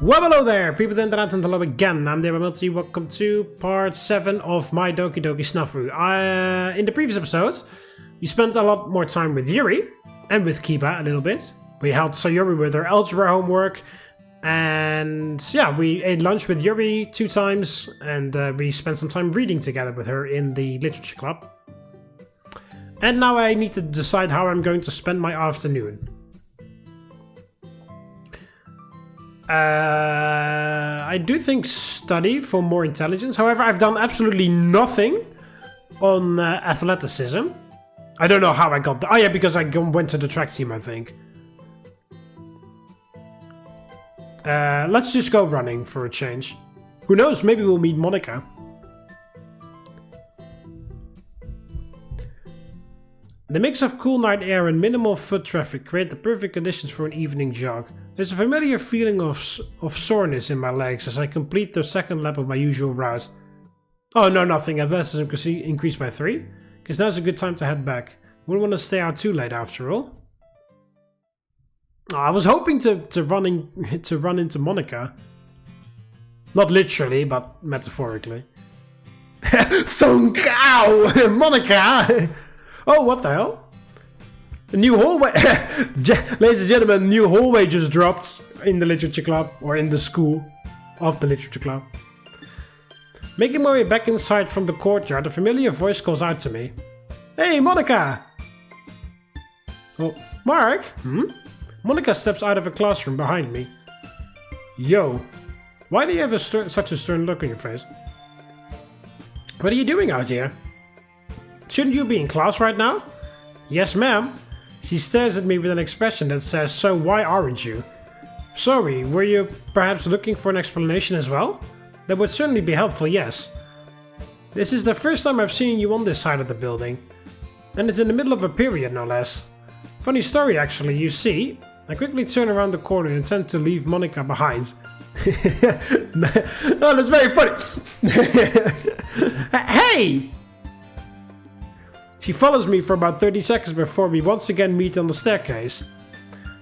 Well, hello there, people of the internet, and hello again. I'm TheMBmulti. Welcome to part 7 of My Doki Doki SNAFU. In the previous episodes, we spent a lot more time with Yuri and with Kiba a little bit. We helped Sayori with her algebra homework, and yeah, we ate lunch with Yuri 2 times, and we spent some time reading together with her in the literature club. And now I need to decide how I'm going to spend my afternoon. I do think study for more intelligence. However, I've done absolutely nothing on athleticism. I don't know how I got that. Oh yeah, because I went to the track team, I think. Let's just go running for a change. Who knows, maybe we'll meet Monika. The mix of cool night air and minimal foot traffic create the perfect conditions for an evening jog. There's a familiar feeling of soreness in my legs as I complete the second lap of my usual route. Oh no, nothing. Athleticism increased by 3. Because now's a good time to head back. Wouldn't want to stay out too late after all. Oh, I was hoping to run into Monika. Not literally, but metaphorically. Thunk! Ow! Monika! Oh, what the hell? A new hallway! Ladies and gentlemen, a new hallway just dropped in the literature club, or in the school of the literature club. Making my way back inside from the courtyard, a familiar voice calls out to me. Hey, Monika! Oh, Mark? Monika steps out of a classroom behind me. Yo, why do you have such a stern look on your face? What are you doing out here? Shouldn't you be in class right now? Yes, ma'am. She stares at me with an expression that says, so why aren't you? Sorry, were you perhaps looking for an explanation as well? That would certainly be helpful, yes. This is the first time I've seen you on this side of the building. And it's in the middle of a period, no less. Funny story, actually, you see. I quickly turn around the corner and intend to leave Monika behind. Oh, that's very funny. Hey! She follows me for about 30 seconds before we once again meet on the staircase.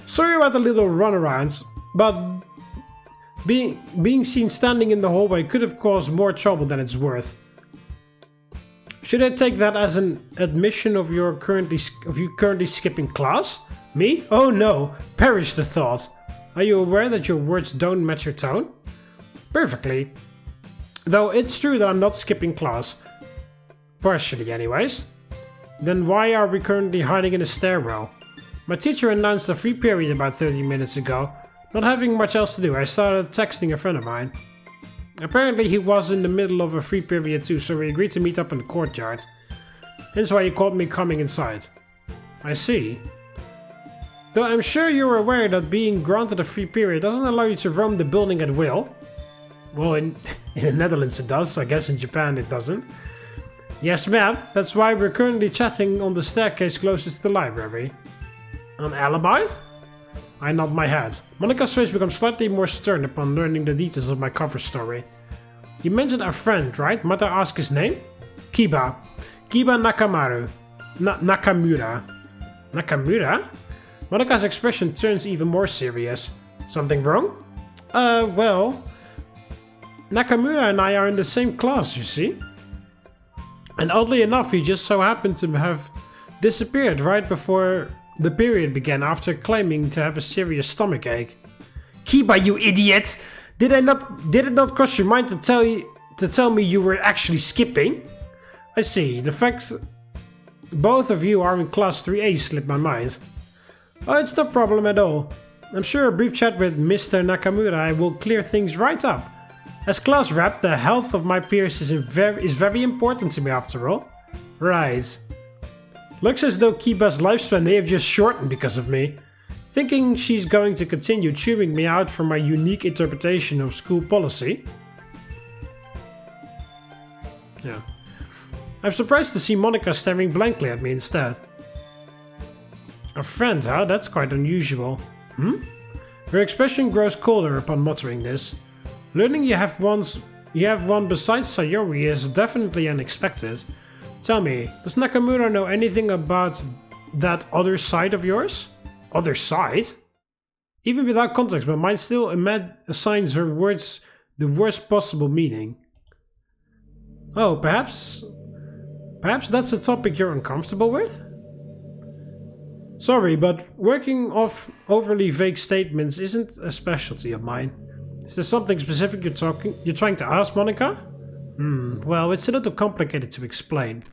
Sorry about the little runarounds, but being seen standing in the hallway could have caused more trouble than it's worth. Should I take that as an admission of you currently skipping class? Me? Oh no, perish the thought. Are you aware that your words don't match your tone? Perfectly. Though it's true that I'm not skipping class. Partially anyways. Then why are we currently hiding in a stairwell? My teacher announced a free period about 30 minutes ago. Not having much else to do, I started texting a friend of mine. Apparently he was in the middle of a free period too, so we agreed to meet up in the courtyard. Hence why he caught me coming inside. I see. Though I'm sure you're aware that being granted a free period doesn't allow you to roam the building at will. Well, in the Netherlands it does, I guess in Japan it doesn't. Yes, ma'am. That's why we're currently chatting on the staircase closest to the library. An alibi? I nod my head. Monika's face becomes slightly more stern upon learning the details of my cover story. You mentioned a friend, right? Might I ask his name? Kiba. Kiba Nakamura. Nakamura? Monika's expression turns even more serious. Something wrong? Well... Nakamura and I are in the same class, you see? And oddly enough, he just so happened to have disappeared right before the period began after claiming to have a serious stomachache. Kiba, you idiot! Did it not cross your mind to tell me you were actually skipping? I see. The fact both of you are in class 3A slipped my mind. Oh, it's no problem at all. I'm sure a brief chat with Mr. Nakamura will clear things right up. As class rep, the health of my peers is very important to me after all. Right. Looks as though Kiba's lifespan may have just shortened because of me. Thinking she's going to continue chewing me out for my unique interpretation of school policy. Yeah. I'm surprised to see Monika staring blankly at me instead. A friend, huh? That's quite unusual. Her expression grows colder upon muttering this. Learning you have one besides Sayori is definitely unexpected. Tell me, does Nakamura know anything about that other side of yours? Other side? Even without context, my mind still assigns her words the worst possible meaning. Oh, perhaps that's a topic you're uncomfortable with? Sorry, but working off overly vague statements isn't a specialty of mine. Is there something specific you're trying to ask, Monika? Well, it's a little complicated to explain.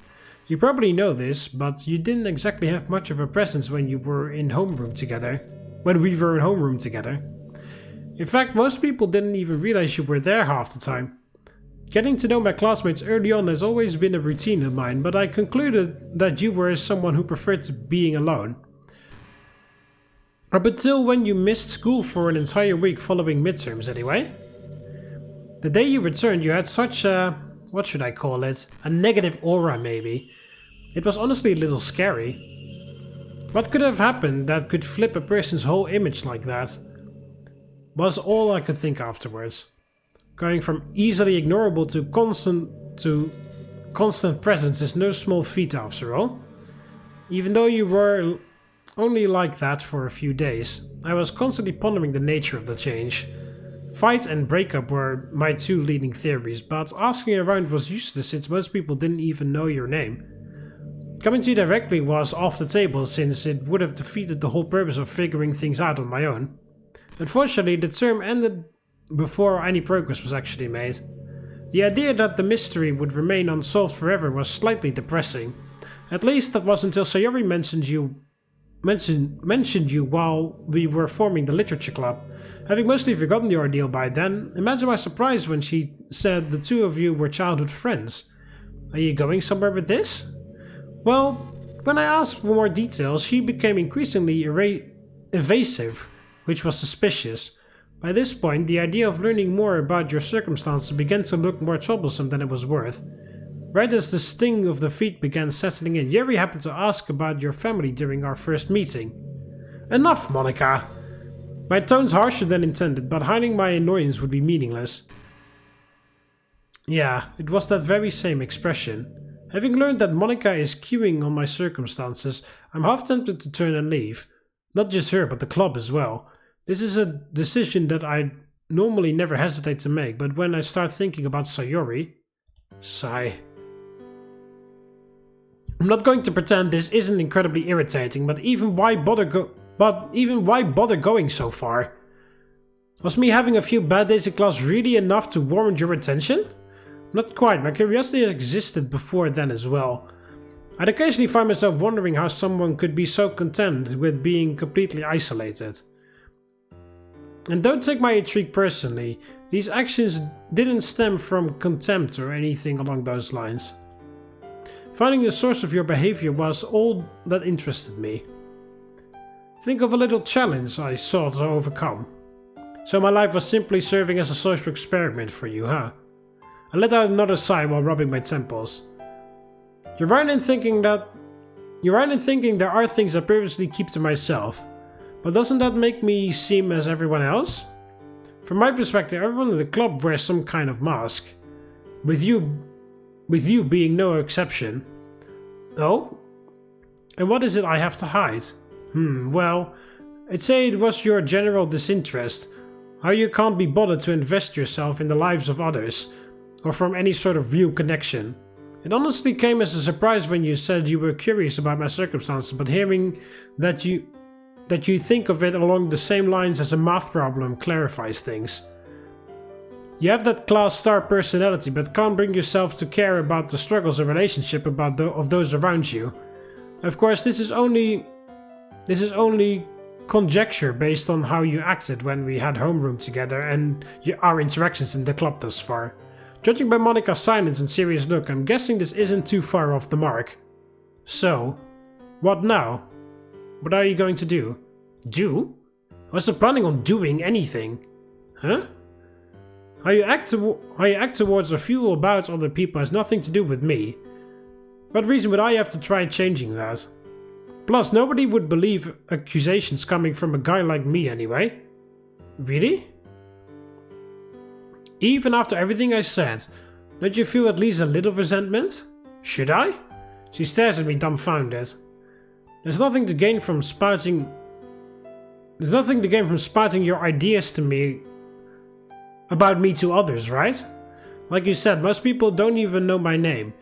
You probably know this, but you didn't exactly have much of a presence when we were in homeroom together. In fact, most people didn't even realize you were there half the time. Getting to know my classmates early on has always been a routine of mine, but I concluded that you were someone who preferred being alone. Up until when you missed school for an entire week following midterms anyway. The day you returned, you had such a... what should I call it? A negative aura, maybe. It was honestly a little scary. What could have happened that could flip a person's whole image like that? Was all I could think afterwards. Going from easily ignorable to constant presence is no small feat after all. Even though you were only like that for a few days, I was constantly pondering the nature of the change. Fight and breakup were my two leading theories, but asking around was useless since most people didn't even know your name. Coming to you directly was off the table since it would have defeated the whole purpose of figuring things out on my own. Unfortunately, the term ended before any progress was actually made. The idea that the mystery would remain unsolved forever was slightly depressing. At least that was until Sayori mentioned you while we were forming the literature club. Having mostly forgotten the ordeal by then, imagine my surprise when she said the two of you were childhood friends. Are you going somewhere with this? Well, when I asked for more details, she became increasingly evasive, which was suspicious. By this point, the idea of learning more about your circumstances began to look more troublesome than it was worth. Right as the sting of defeat began settling in, Yuri happened to ask about your family during our first meeting. Enough, Monika! My tone's harsher than intended, but hiding my annoyance would be meaningless. Yeah, it was that very same expression. Having learned that Monika is queuing on my circumstances, I'm half tempted to turn and leave. Not just her, but the club as well. This is a decision that I normally never hesitate to make, but when I start thinking about Sayori... Sigh. I'm not going to pretend this isn't incredibly irritating, but even why bother going so far? Was me having a few bad days in class really enough to warrant your attention? Not quite, my curiosity has existed before then as well. I'd occasionally find myself wondering how someone could be so content with being completely isolated. And don't take my intrigue personally, these actions didn't stem from contempt or anything along those lines. Finding the source of your behavior was all that interested me. Think of a little challenge I sought to overcome. So my life was simply serving as a social experiment for you, huh? I let out another sigh while rubbing my temples. You're right in thinking there are things I purposely keep to myself. But doesn't that make me seem as everyone else? From my perspective, everyone in the club wears some kind of mask. With you being no exception. Oh? And what is it I have to hide? Well, I'd say it was your general disinterest. How you can't be bothered to invest yourself in the lives of others, or from any sort of real connection. It honestly came as a surprise when you said you were curious about my circumstances, but hearing that you think of it along the same lines as a math problem clarifies things. You have that class star personality, but can't bring yourself to care about the struggles of relationship of those around you. Of course, this is only conjecture based on how you acted when we had homeroom together and our interactions in the club thus far. Judging by Monika's silence and serious look, I'm guessing this isn't too far off the mark. So, what now? What are you going to do? Do? I wasn't planning on doing anything. Huh? How you act towards or feel about other people has nothing to do with me. What reason would I have to try changing that? Plus, nobody would believe accusations coming from a guy like me anyway. Really? Even after everything I said, don't you feel at least a little resentment? Should I? She stares at me dumbfounded. There's nothing to gain from spouting There's nothing to gain from spouting your ideas to me about me to others, right? Like you said, most people don't even know my name.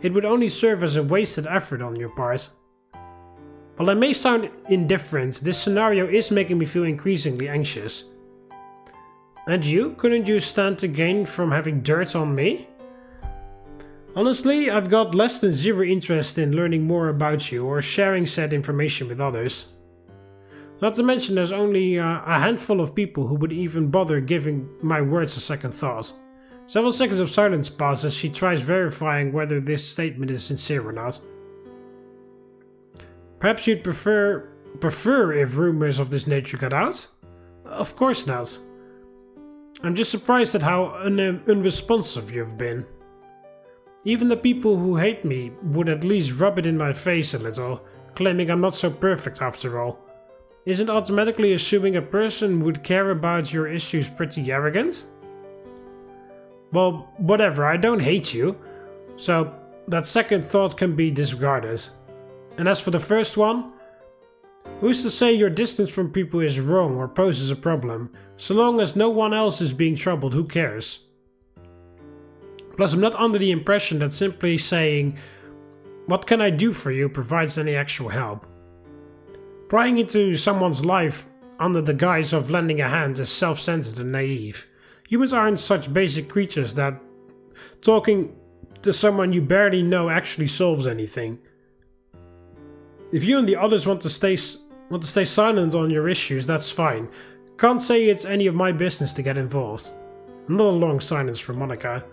It would only serve as a wasted effort on your part. While I may sound indifferent, this scenario is making me feel increasingly anxious. And you? Couldn't you stand to gain from having dirt on me? Honestly, I've got less than zero interest in learning more about you or sharing said information with others. Not to mention there's only a handful of people who would even bother giving my words a second thought. Several seconds of silence pass as she tries verifying whether this statement is sincere or not. Perhaps you'd prefer if rumors of this nature got out? Of course not. I'm just surprised at how unresponsive you've been. Even the people who hate me would at least rub it in my face a little, claiming I'm not so perfect after all. Isn't automatically assuming a person would care about your issues pretty arrogant? Well, whatever, I don't hate you, so that second thought can be disregarded. And as for the first one, who's to say your distance from people is wrong or poses a problem? So long as no one else is being troubled, who cares? Plus, I'm not under the impression that simply saying, "What can I do for you?" provides any actual help. Prying into someone's life under the guise of lending a hand is self-centered and naive. Humans aren't such basic creatures that talking to someone you barely know actually solves anything. If you and the others want to stay silent on your issues, that's fine. Can't say it's any of my business to get involved. Another long silence from Monika.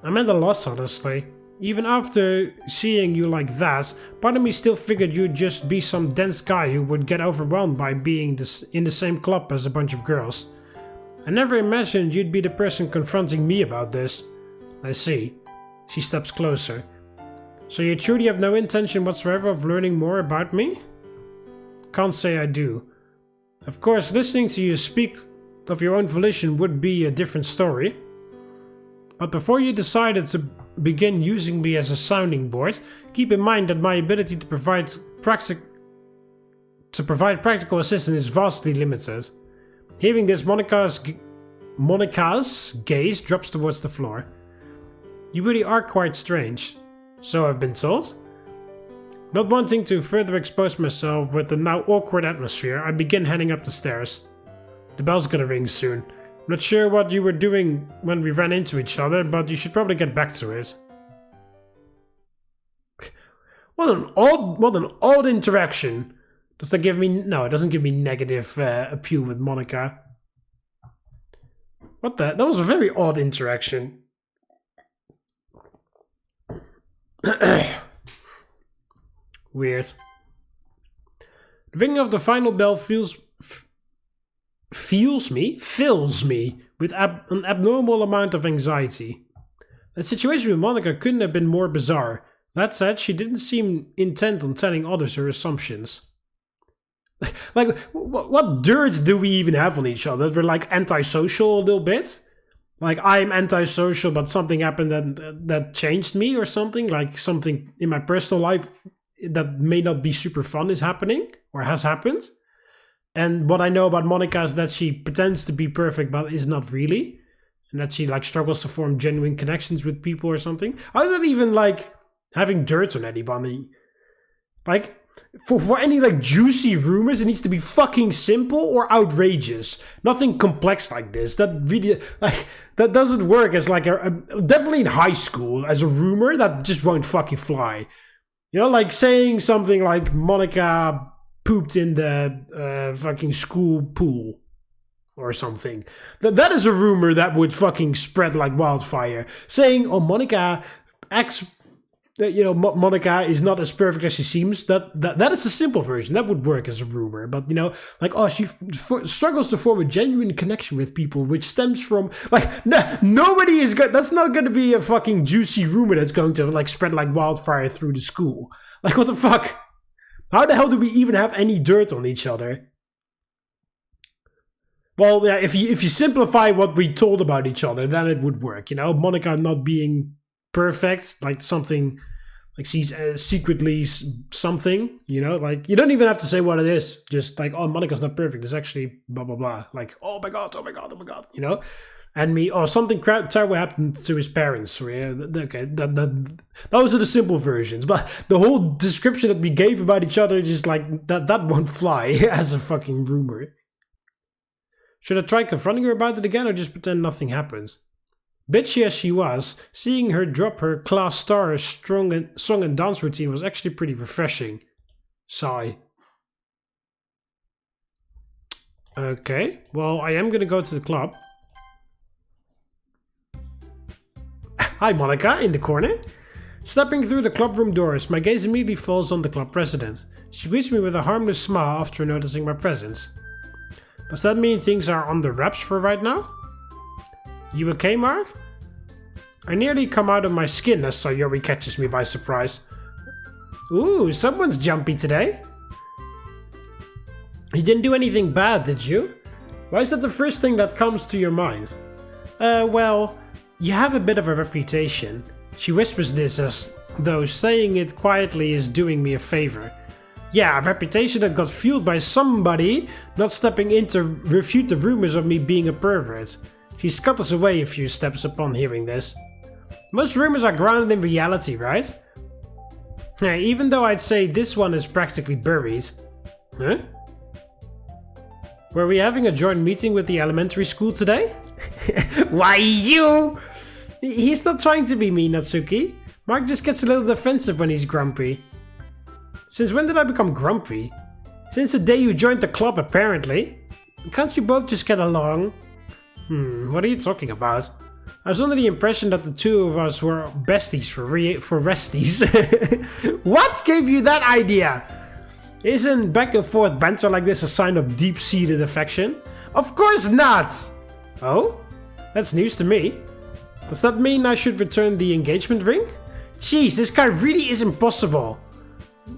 I'm at a loss, honestly. Even after seeing you like that, part of me still figured you'd just be some dense guy who would get overwhelmed by being in the same club as a bunch of girls. I never imagined you'd be the person confronting me about this. I see. She steps closer. So you truly have no intention whatsoever of learning more about me? Can't say I do. Of course, listening to you speak of your own volition would be a different story. But before you decided to begin using me as a sounding board, keep in mind that my ability to provide practical assistance is vastly limited. Hearing this, Monika's gaze drops towards the floor. You really are quite strange. So I've been told. Not wanting to further expose myself with the now awkward atmosphere, I begin heading up the stairs. The bell's gonna ring soon. I'm not sure what you were doing when we ran into each other, but you should probably get back to it. What an odd interaction. Does that give me... No, it doesn't give me negative appeal with Monika. What the... That was a very odd interaction. Weird. The ringing of the final bell fills me with an abnormal amount of anxiety. The situation with Monika couldn't have been more bizarre. That said, she didn't seem intent on telling others her assumptions. Like, what dirt do we even have on each other? We're like antisocial a little bit? Like, I'm antisocial, but something happened that changed me or something? Like, something in my personal life that may not be super fun is happening or has happened? And what I know about Monika is that she pretends to be perfect, but is not really. And that she, like, struggles to form genuine connections with people or something. How is that even, like, having dirt on anybody? Like... For any like juicy rumors, it needs to be fucking simple or outrageous. Nothing complex like this. That really that doesn't work as like a definitely in high school as a rumor that just won't fucking fly. You know, like saying something like Monika pooped in the fucking school pool or something. That is a rumor that would fucking spread like wildfire. Saying, oh, Monika acts. Monika is not as perfect as she seems. That is a simple version. That would work as a rumor. But, you know, like, oh, she struggles to form a genuine connection with people, which stems from, like, nobody is good. That's not going to be a fucking juicy rumor that's going to, like, spread like wildfire through the school. Like, what the fuck? How the hell do we even have any dirt on each other? Well, yeah, if you simplify what we told about each other, then it would work. You know, Monika not being perfect, like something like she's secretly something, you know, like you don't even have to say what it is. Just like, oh, Monika's not perfect. It's actually blah, blah, blah. Like, oh my God, oh my God, oh my God, you know? And me, oh, something terrible happened to his parents. So yeah, okay, those are the simple versions. But the whole description that we gave about each other, just like, that won't fly as a fucking rumor. Should I try confronting her about it again or just pretend nothing happens? Bitchy as she was, seeing her drop her class star song and dance routine was actually pretty refreshing. Sigh. Okay, well, I am gonna go to the club. Hi, Monika, in the corner. Stepping through the clubroom doors, my gaze immediately falls on the club president. She greets me with a harmless smile after noticing my presence. Does that mean things are on the wraps for right now? You okay, Mark? I nearly come out of my skin as Sayori catches me by surprise. Ooh, someone's jumpy today. You didn't do anything bad, did you? Why is that the first thing that comes to your mind? Well, you have a bit of a reputation. She whispers this as though saying it quietly is doing me a favor. Yeah, a reputation that got fueled by somebody not stepping in to refute the rumors of me being a pervert. She scuttles away a few steps upon hearing this. Most rumors are grounded in reality, right? Yeah, even though I'd say this one is practically buried. Huh? Were we having a joint meeting with the elementary school today? Why you? He's not trying to be mean, Natsuki. Mark just gets a little defensive when he's grumpy. Since when did I become grumpy? Since the day you joined the club, apparently. Can't you both just get along? What are you talking about? I was under the impression that the two of us were besties for resties. What gave you that idea? Isn't back and forth banter like this a sign of deep-seated affection? Of course not! Oh? That's news to me. Does that mean I should return the engagement ring? Jeez, this guy really is impossible.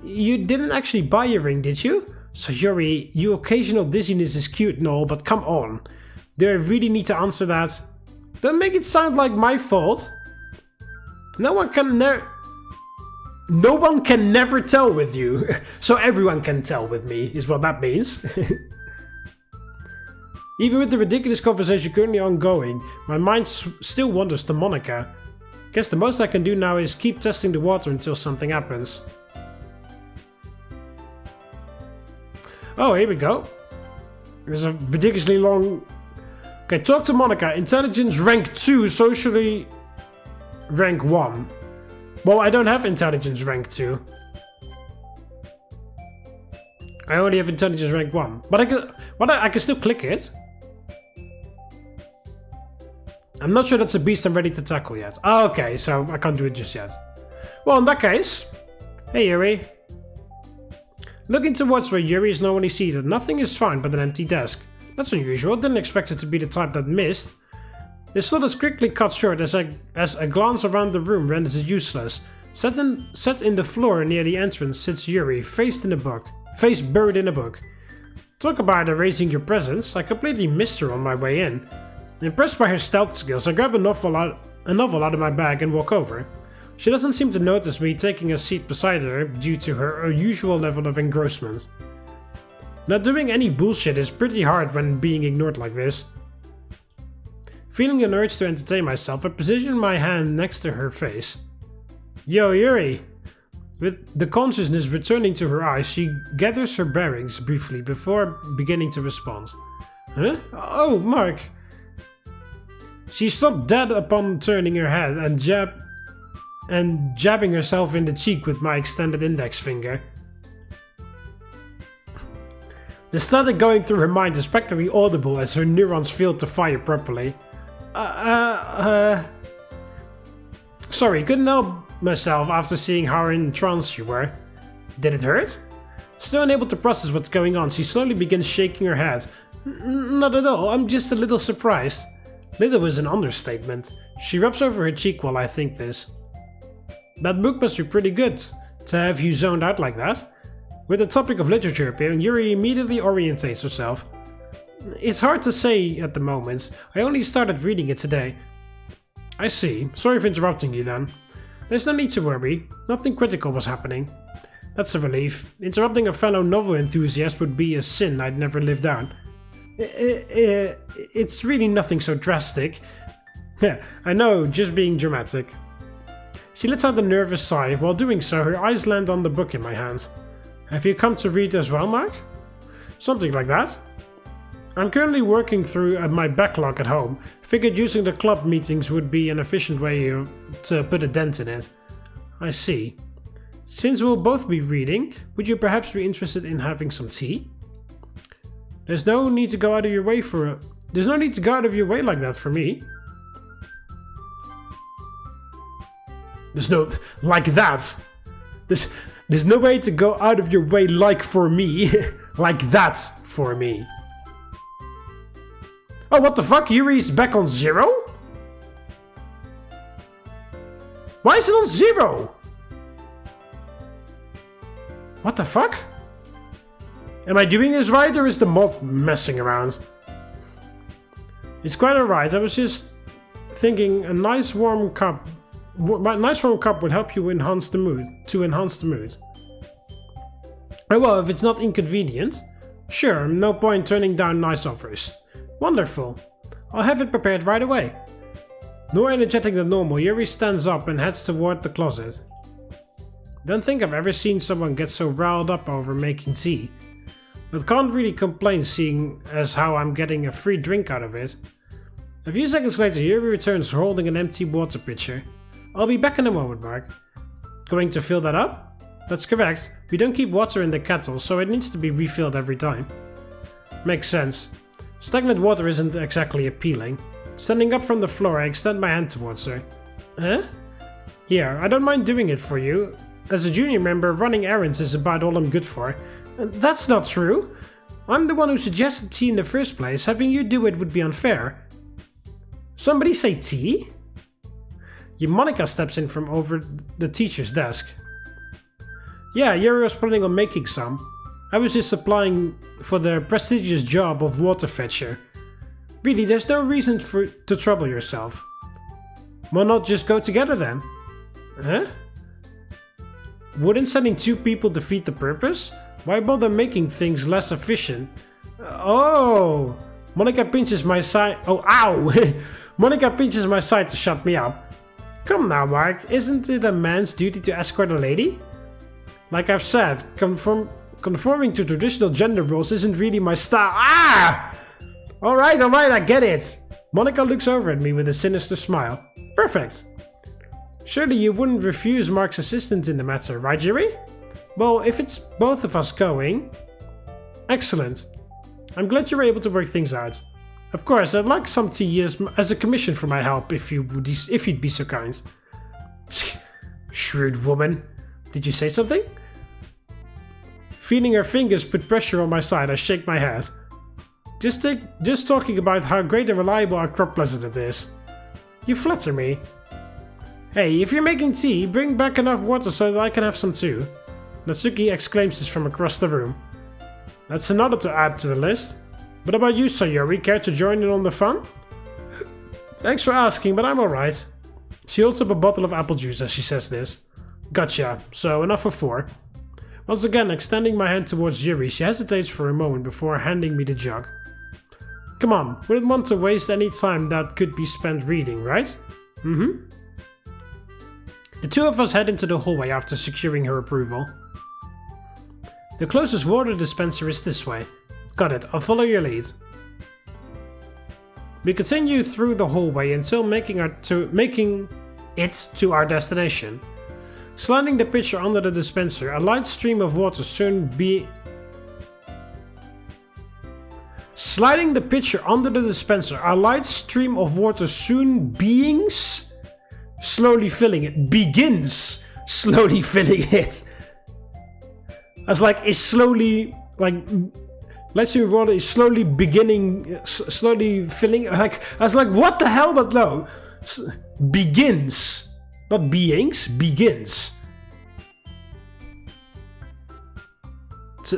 You didn't actually buy a ring, did you? Sayori, your occasional dizziness is cute and all, but come on. Do I really need to answer that? Don't make it sound like my fault. No one can never tell with you. So everyone can tell with me, is what that means. Even with the ridiculous conversation currently ongoing, my mind still wanders to Monika. Guess the most I can do now is keep testing the water until something happens. Oh, here we go. There's a ridiculously long... Okay, talk to Monika. Intelligence rank 2, socially rank 1. Well, I don't have intelligence rank 2. I only have intelligence rank 1. But I can still click it. I'm not sure that's a beast I'm ready to tackle yet. Oh, okay, so I can't do it just yet. Well, in that case... Hey, Yuri. Looking towards where Yuri is normally seated, nothing is found but an empty desk. That's unusual, didn't expect it to be the type that missed. This thought is quickly cut short as a glance around the room renders it useless. Set in the floor near the entrance sits Yuri, face buried in a book. Talk about erasing your presence, I completely missed her on my way in. Impressed by her stealth skills, I grab a novel out of my bag and walk over. She doesn't seem to notice me taking a seat beside her due to her unusual level of engrossment. Not doing any bullshit is pretty hard when being ignored like this. Feeling an urge to entertain myself, I position my hand next to her face. Yo, Yuri! With the consciousness returning to her eyes, she gathers her bearings briefly before beginning to respond. Huh? Oh, Mark! She stopped dead upon turning her head and jabbing herself in the cheek with my extended index finger. The static going through her mind is practically audible as her neurons failed to fire properly. Sorry, couldn't help myself after seeing how in trance you were. Did it hurt? Still unable to process what's going on, she slowly begins shaking her head. Not at all, I'm just a little surprised. Little is an understatement. She rubs over her cheek while I think this. That book must be pretty good, to have you zoned out like that. With the topic of literature appearing, Yuri immediately orientates herself. It's hard to say at the moment, I only started reading it today. I see, sorry for interrupting you then. There's no need to worry. Nothing critical was happening. That's a relief. Interrupting a fellow novel enthusiast would be a sin I'd never live down. It's really nothing so drastic. Yeah, I know, just being dramatic. She lets out a nervous sigh. While doing so, her eyes land on the book in my hands. Have you come to read as well, Mark? Something like that. I'm currently working through my backlog at home. Figured using the club meetings would be an efficient way to put a dent in it. I see. Since we'll both be reading, would you perhaps be interested in having some tea? There's no need to go out of your way like that for me. There's no like that. There's no way to go out of your way like for me. Like that for me. Oh, what the fuck? Yuri's back on 0? Why is it on 0? What the fuck? Am I doing this right, or is the mod messing around? It's quite alright. I was just thinking a nice warm cup would help you enhance the mood. Oh well, if it's not inconvenient. Sure, no point turning down nice offers. Wonderful. I'll have it prepared right away. More energetic than normal, Yuri stands up and heads toward the closet. Don't think I've ever seen someone get so riled up over making tea. But can't really complain seeing as how I'm getting a free drink out of it. A few seconds later, Yuri returns holding an empty water pitcher. I'll be back in a moment, Mark. Going to fill that up? That's correct. We don't keep water in the kettle, so it needs to be refilled every time. Makes sense. Stagnant water isn't exactly appealing. Standing up from the floor, I extend my hand towards her. Huh? Here, I don't mind doing it for you. As a junior member, running errands is about all I'm good for. That's not true. I'm the one who suggested tea in the first place. Having you do it would be unfair. Somebody say tea? Monika steps in from over the teacher's desk. Yeah, Yuri was planning on making some. I was just applying for the prestigious job of water fetcher. Really, there's no reason to trouble yourself. Why not just go together then? Huh? Wouldn't sending 2 people defeat the purpose? Why bother making things less efficient? Oh! Monika pinches my side. Oh, ow! Monika pinches my side to shut me up. Come now, Mark. Isn't it a man's duty to escort a lady? Like I've said, conforming to traditional gender roles isn't really my style. Ah! Alright, I get it. Monika looks over at me with a sinister smile. Perfect. Surely you wouldn't refuse Mark's assistance in the matter, right, Yuri? Well, if it's both of us going... Excellent. I'm glad you were able to work things out. Of course, I'd like some tea as a commission for my help, if you'd be so kind. Shrewd woman. Did you say something? Feeling her fingers put pressure on my side, I shake my head. Just talking about how great and reliable our crop president is. You flatter me. Hey, if you're making tea, bring back enough water so that I can have some too. Natsuki exclaims this from across the room. That's another to add to the list. What about you, Sayori? Care to join in on the fun? Thanks for asking, but I'm alright. She holds up a bottle of apple juice as she says this. Gotcha, so enough for 4. Once again, extending my hand towards Yuri, she hesitates for a moment before handing me the jug. Come on, wouldn't want to waste any time that could be spent reading, right? Mm-hmm. The 2 of us head into the hallway after securing her approval. The closest water dispenser is this way. Got it, I'll follow your lead. We continue through the hallway until making it to our destination. Sliding the pitcher under the dispenser, a light stream of water soon beings slowly filling it. Begins slowly filling it. I was like, it's slowly, like, light stream of water is slowly slowly filling. Like, I was like, what the hell? But no, begins. Not beings, begins.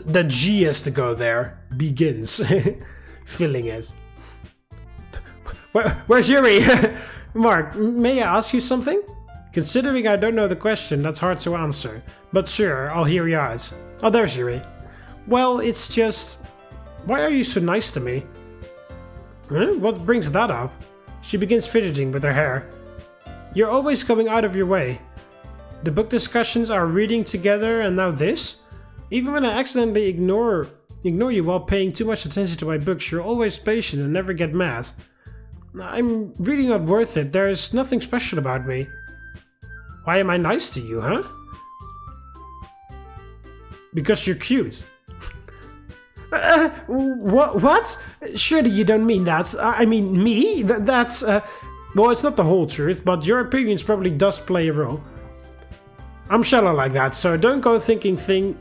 The G has to go there. Begins. Filling it. Where's Yuri? Mark, may I ask you something? Considering I don't know the question, that's hard to answer. But sure, I'll hear you out. Oh, there's Yuri. Well, it's just... Why are you so nice to me? Huh? What brings that up? She begins fidgeting with her hair. You're always going out of your way. The book discussions, our reading together, and now this? Even when I accidentally ignore you while paying too much attention to my books, you're always patient and never get mad. I'm really not worth it. There's nothing special about me. Why am I nice to you, huh? Because you're cute. What? Surely you don't mean that. I mean me? That's... Well, it's not the whole truth, but your appearance probably does play a role. I'm shallow like that, so don't go thinking things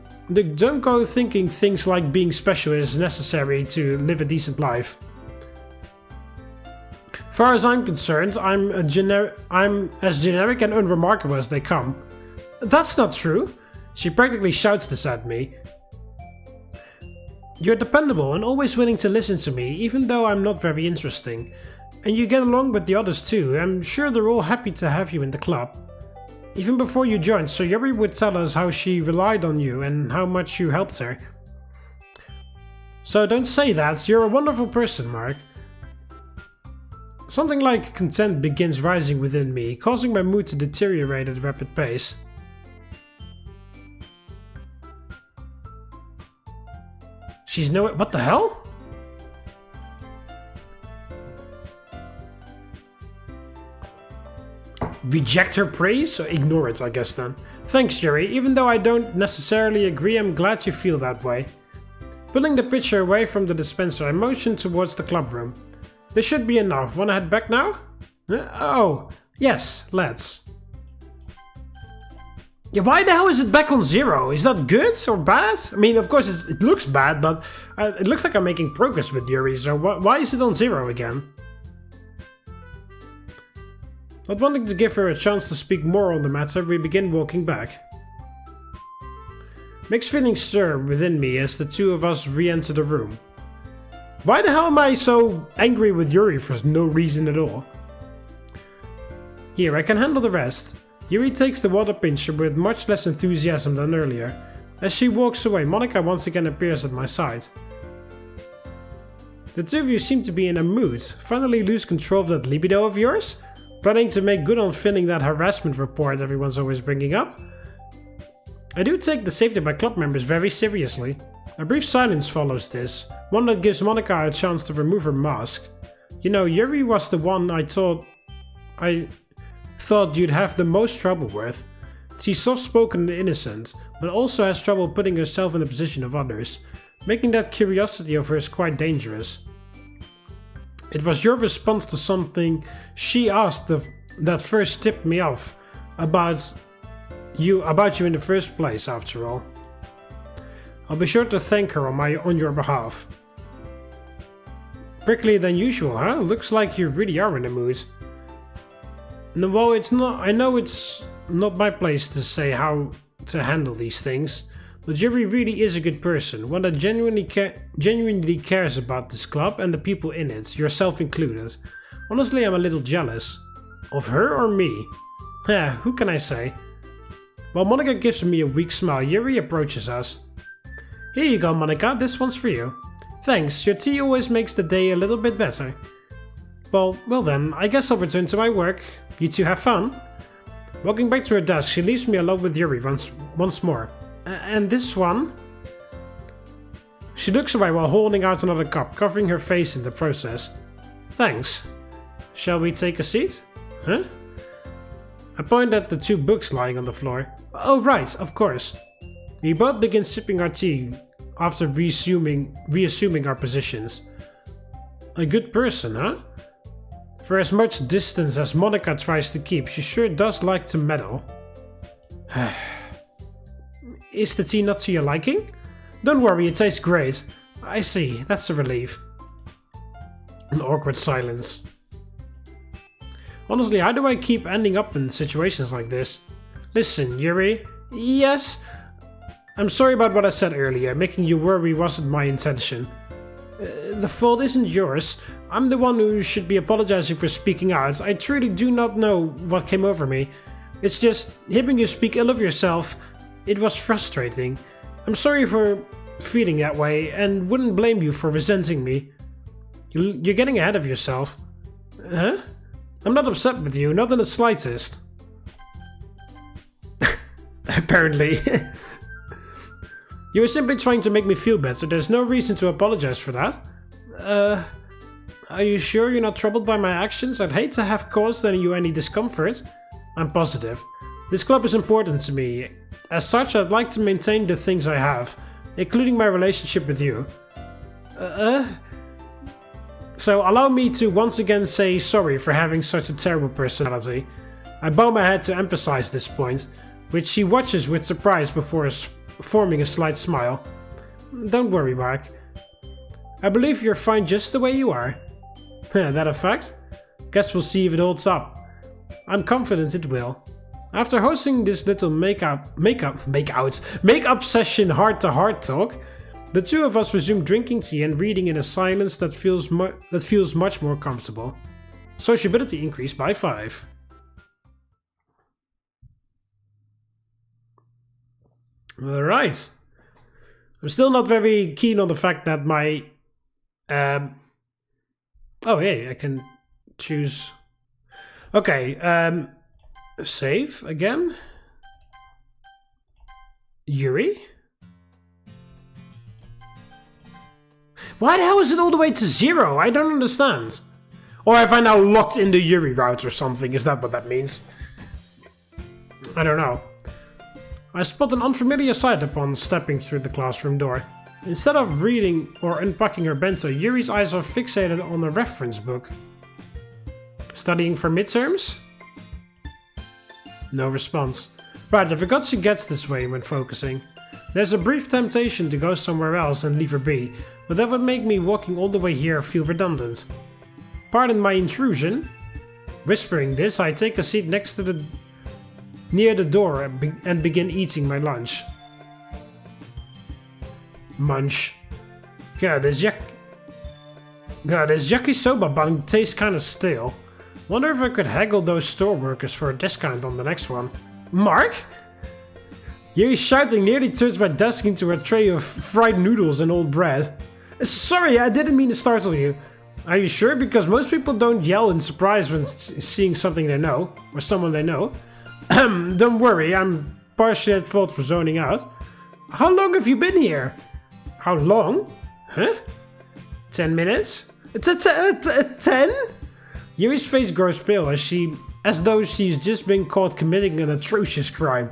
like being special is necessary to live a decent life. Far as I'm concerned, I'm as generic and unremarkable as they come. That's not true. She practically shouts this at me. You're dependable and always willing to listen to me, even though I'm not very interesting. And you get along with the others too. I'm sure they're all happy to have you in the club. Even before you joined, Sayori would tell us how she relied on you and how much you helped her. So don't say that. You're a wonderful person, Mark. Something like contempt begins rising within me, causing my mood to deteriorate at a rapid pace. She's no... What the hell? Reject her praise? Ignore it, I guess then. Thanks, Yuri. Even though I don't necessarily agree, I'm glad you feel that way. Pulling the pitcher away from the dispenser, I motioned towards the club room. This should be enough. Wanna head back now? Oh, yes, let's. Yeah, why the hell is it back on 0? Is that good or bad? I mean, of course it looks bad, but it looks like I'm making progress with Yuri, so why is it on 0 again? Not wanting to give her a chance to speak more on the matter, we begin walking back. Mixed feelings stir within me as the two of us re-enter the room. Why the hell am I so angry with Yuri for no reason at all? Here, I can handle the rest. Yuri takes the water pincher with much less enthusiasm than earlier. As she walks away, Monika once again appears at my side. The two of you seem to be in a mood. Finally lose control of that libido of yours? Planning to make good on filling that harassment report everyone's always bringing up? I do take the safety of my club members very seriously. A brief silence follows this, one that gives Monika a chance to remove her mask. You know, Yuri was the one I thought you'd have the most trouble with. She's soft-spoken and innocent, but also has trouble putting herself in the position of others, making that curiosity of hers quite dangerous. It was your response to something she asked that first tipped me off about you in the first place, after all. I'll be sure to thank her on your behalf. Pricklier than usual, huh? Looks like you really are in the mood. No, well, I know it's not my place to say how to handle these things, but Yuri really is a good person, one that genuinely cares about this club and the people in it, yourself included. Honestly, I'm a little jealous. Of her or me? Who can I say? While Monika gives me a weak smile, Yuri approaches us. Here you go, Monika, this one's for you. Thanks, your tea always makes the day a little bit better. Well then, I guess I'll return to my work. You two have fun. Walking back to her desk, she leaves me alone with Yuri once more. And this one? She looks away while holding out another cup, covering her face in the process. Thanks. Shall we take a seat? Huh? I point at the two books lying on the floor. Oh right, of course. We both begin sipping our tea after reassuming our positions. A good person, huh? For as much distance as Monika tries to keep, she sure does like to meddle. Is the tea not to your liking? Don't worry, it tastes great. I see, that's a relief. An awkward silence. Honestly, how do I keep ending up in situations like this? Listen, Yuri. Yes? I'm sorry about what I said earlier. Making you worry wasn't my intention. The fault isn't yours. I'm the one who should be apologizing for speaking out. I truly do not know what came over me. It's just, hearing you speak ill of yourself, it was frustrating. I'm sorry for feeling that way, and wouldn't blame you for resenting me. You're getting ahead of yourself. Huh? I'm not upset with you, not in the slightest. Apparently. You were simply trying to make me feel better, there's no reason to apologize for that. Are you sure you're not troubled by my actions? I'd hate to have caused you any discomfort. I'm positive. This club is important to me. As such, I'd like to maintain the things I have, including my relationship with you. So allow me to once again say sorry for having such a terrible personality. I bow my head to emphasize this point, which she watches with surprise before forming a slight smile. Don't worry, Mark. I believe you're fine just the way you are. That a fact? Guess we'll see if it holds up. I'm confident it will. After hosting this little make-up session heart-to-heart talk, the two of us resume drinking tea and reading in a silence that feels much more comfortable. Sociability increased by 5. Alright. I'm still not very keen on the fact that my... Oh, hey, I can choose... Okay, save again. Yuri? Why the hell is it all the way to 0? I don't understand. Or have I now locked in the Yuri route or something? Is that what that means? I don't know. I spot an unfamiliar sight upon stepping through the classroom door. Instead of reading or unpacking her bento, Yuri's eyes are fixated on a reference book. Studying for midterms? No response. Right, I forgot she gets this way when focusing. There's a brief temptation to go somewhere else and leave her be, but that would make me walking all the way here feel redundant. Pardon my intrusion. Whispering this, I take a seat near the door and begin eating my lunch. Munch. God, this yakisoba bun tastes kinda stale. Wonder if I could haggle those store workers for a discount on the next one. Mark? Yuri's shouting nearly turns my desk into a tray of fried noodles and old bread. Sorry, I didn't mean to startle you. Are you sure? Because most people don't yell in surprise when seeing something they know, or someone they know. Don't worry, I'm partially at fault for zoning out. How long have you been here? How long? Huh? 10 minutes? 10? Yuri's face grows pale as though she's just been caught committing an atrocious crime.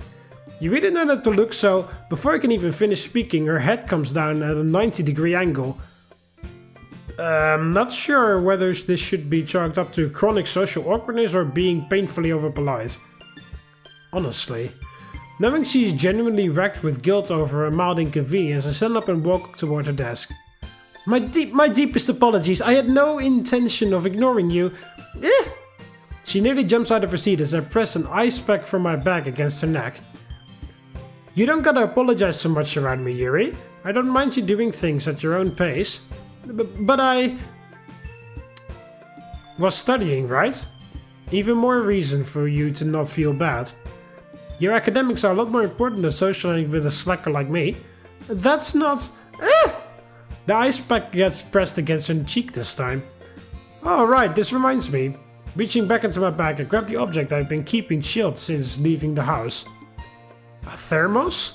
You really don't have to look, so before I can even finish speaking, her head comes down at a 90-degree angle. Not sure whether this should be chalked up to chronic social awkwardness or being painfully overpolite. Honestly, knowing she's genuinely wrecked with guilt over a mild inconvenience, I stand up and walk toward her desk. My deepest apologies. I had no intention of ignoring you. She nearly jumps out of her seat as I press an ice pack from my bag against her neck. You don't gotta apologize so much around me, Yuri. I don't mind you doing things at your own pace. But I was studying, right? Even more reason for you to not feel bad. Your academics are a lot more important than socializing with a slacker like me. That's not... The ice pack gets pressed against her cheek this time. Oh right, this reminds me. Reaching back into my bag, I grab the object I've been keeping chilled since leaving the house. A thermos?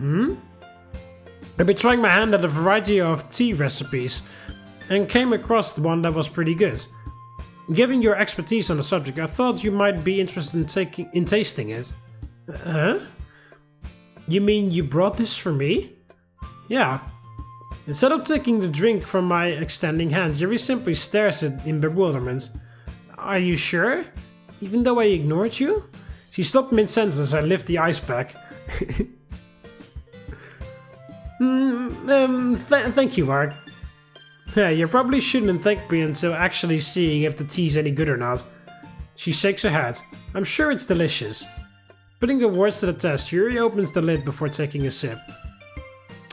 I've been trying my hand at a variety of tea recipes and came across one that was pretty good. Given your expertise on the subject, I thought you might be interested in tasting it. Huh? You mean you brought this for me? Yeah. Instead of taking the drink from my extending hand, Yuri simply stares at it in bewilderment. Are you sure? Even though I ignored you? She stopped mid-sentence as I lift the ice pack. Thank you, Mark. Yeah, you probably shouldn't thank me until actually seeing if the tea's any good or not. She shakes her head. I'm sure it's delicious. Putting her words to the test, Yuri opens the lid before taking a sip.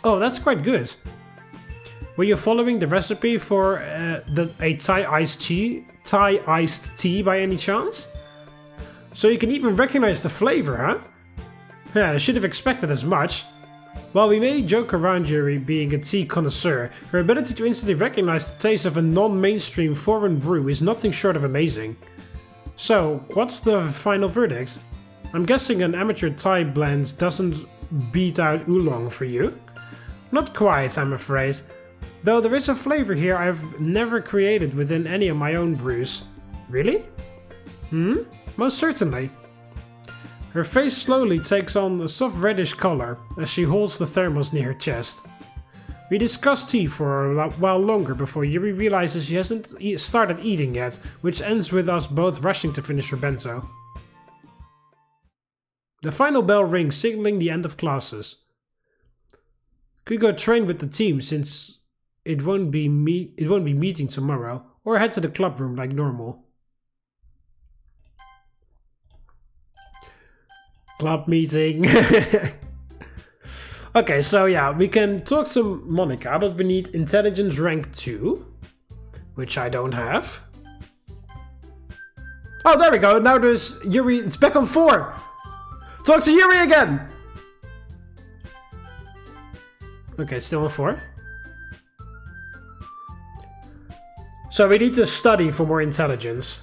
Oh, that's quite good. Were you following the recipe for a Thai iced tea by any chance? So you can even recognize the flavor, huh? Yeah, I should have expected as much. While we may joke around Yuri being a tea connoisseur, her ability to instantly recognize the taste of a non-mainstream foreign brew is nothing short of amazing. So, what's the final verdict? I'm guessing an amateur Thai blend doesn't beat out oolong for you? Not quite, I'm afraid. Though there is a flavor here I've never created within any of my own brews. Really? Most certainly. Her face slowly takes on a soft reddish color as she holds the thermos near her chest. We discuss tea for a while longer before Yuri realizes she hasn't started eating yet, which ends with us both rushing to finish her bento. The final bell rings, signaling the end of classes. Could go train with the team since it won't be meeting tomorrow, or head to the club room like normal. Club meeting. Okay, so yeah, we can talk to Monika, but we need intelligence rank 2, which I don't have. Oh, there we go. Now there's Yuri. It's back on 4. Talk to Yuri again. Okay, still on 4. So we need to study for more intelligence.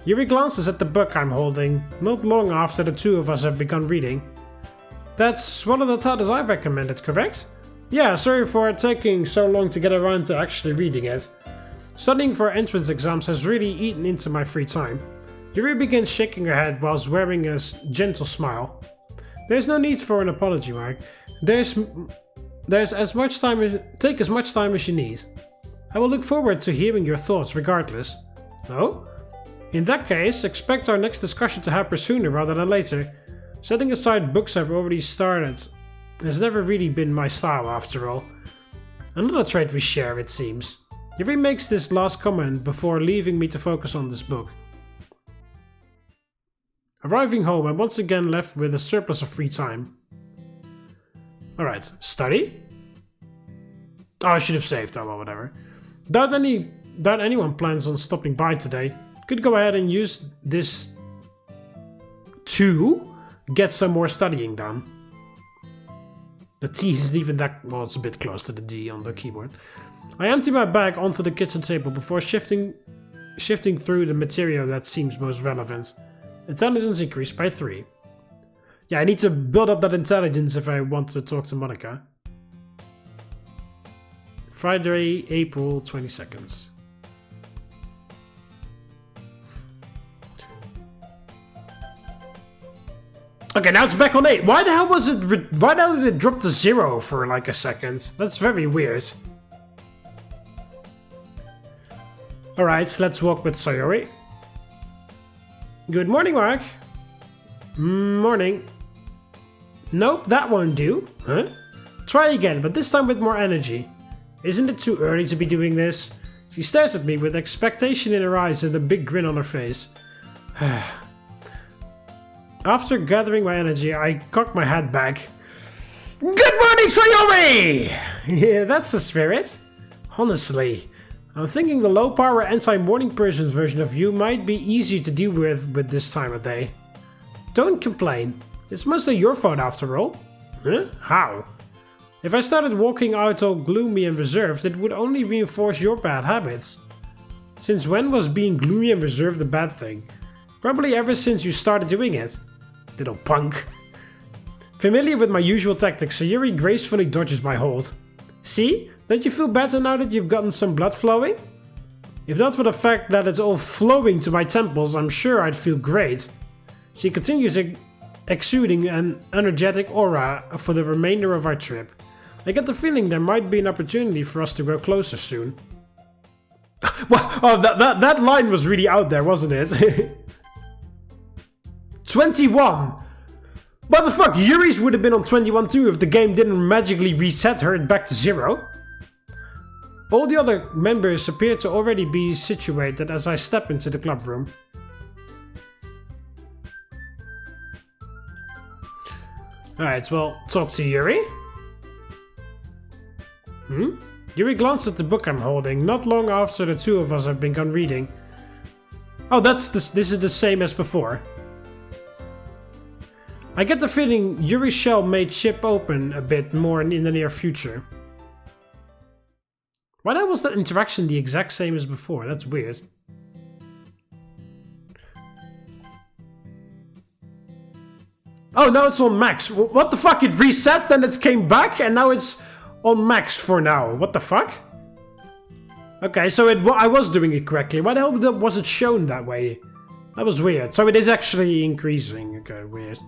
Yuri glances at the book I'm holding, not long after the two of us have begun reading. That's one of the titles I recommended, correct? Yeah, sorry for taking so long to get around to actually reading it. Studying for entrance exams has really eaten into my free time. Yuri begins shaking her head whilst wearing a gentle smile. There's no need for an apology, Mark. There's as much time take as much time as you need. I will look forward to hearing your thoughts regardless. No? In that case, expect our next discussion to happen sooner rather than later. Setting aside books I've already started has never really been my style after all. Another trait we share, it seems. Yuri makes this last comment before leaving me to focus on this book. Arriving home, I'm once again left with a surplus of free time. Alright, study? Oh, I should have saved. Oh well, whatever. Doubt anyone plans on stopping by today. Could go ahead and use this to get some more studying done. The T isn't even that... well, it's a bit close to the D on the keyboard. I empty my bag onto the kitchen table before shifting through the material that seems most relevant. Intelligence increased by 3. Yeah, I need to build up that intelligence if I want to talk to Monika. Friday, April 22nd. Okay, now it's back on 8. Why the hell was it... why the hell did it drop to 0 for like a second? That's very weird. Alright, let's walk with Sayori. Good morning, Mark. Morning. Nope, that won't do. Huh? Try again, but this time with more energy. Isn't it too early to be doing this? She stares at me with expectation in her eyes and a big grin on her face. After gathering my energy, I cock my head back. Good morning, Sayori! Yeah, that's the spirit. Honestly, I'm thinking the low-power anti-morning person version of you might be easier to deal with this time of day. Don't complain. It's mostly your fault after all. Huh? How? If I started walking out all gloomy and reserved, it would only reinforce your bad habits. Since when was being gloomy and reserved a bad thing? Probably ever since you started doing it. Little punk. Familiar with my usual tactics, Sayori gracefully dodges my hold. See? Don't you feel better now that you've gotten some blood flowing? If not for the fact that it's all flowing to my temples, I'm sure I'd feel great. She continues exuding an energetic aura for the remainder of our trip. I get the feeling there might be an opportunity for us to grow closer soon. Well, oh, that line was really out there, wasn't it? 21! What the fuck, Yuri's would have been on 21 too if the game didn't magically reset her back to 0. All the other members appear to already be situated as I step into the club room. Alright, well, talk to Yuri. Yuri glanced at the book I'm holding, not long after the two of us have begun reading. Oh, this is the same as before. I get the feeling Yuri's shell may chip open a bit more in the near future. Why the hell was that interaction the exact same as before? That's weird. Oh, now it's on max. What the fuck? It reset, then it came back, and now it's on max for now. What the fuck? Okay, so I was doing it correctly. Why the hell was it shown that way? That was weird. So it is actually increasing. Okay, weird.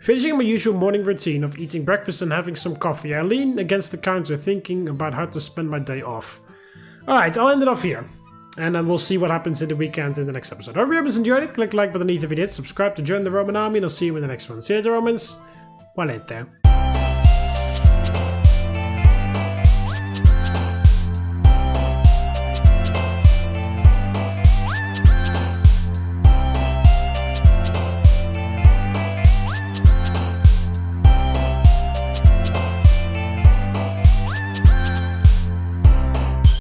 Finishing my usual morning routine of eating breakfast and having some coffee, I lean against the counter thinking about how to spend my day off. Alright, I'll end it off here. And then we'll see what happens in the weekend in the next episode. Hope you guys enjoyed it. Click like button if you did. Subscribe to join the Roman army and I'll see you in the next one. See you later, Romans. Walete.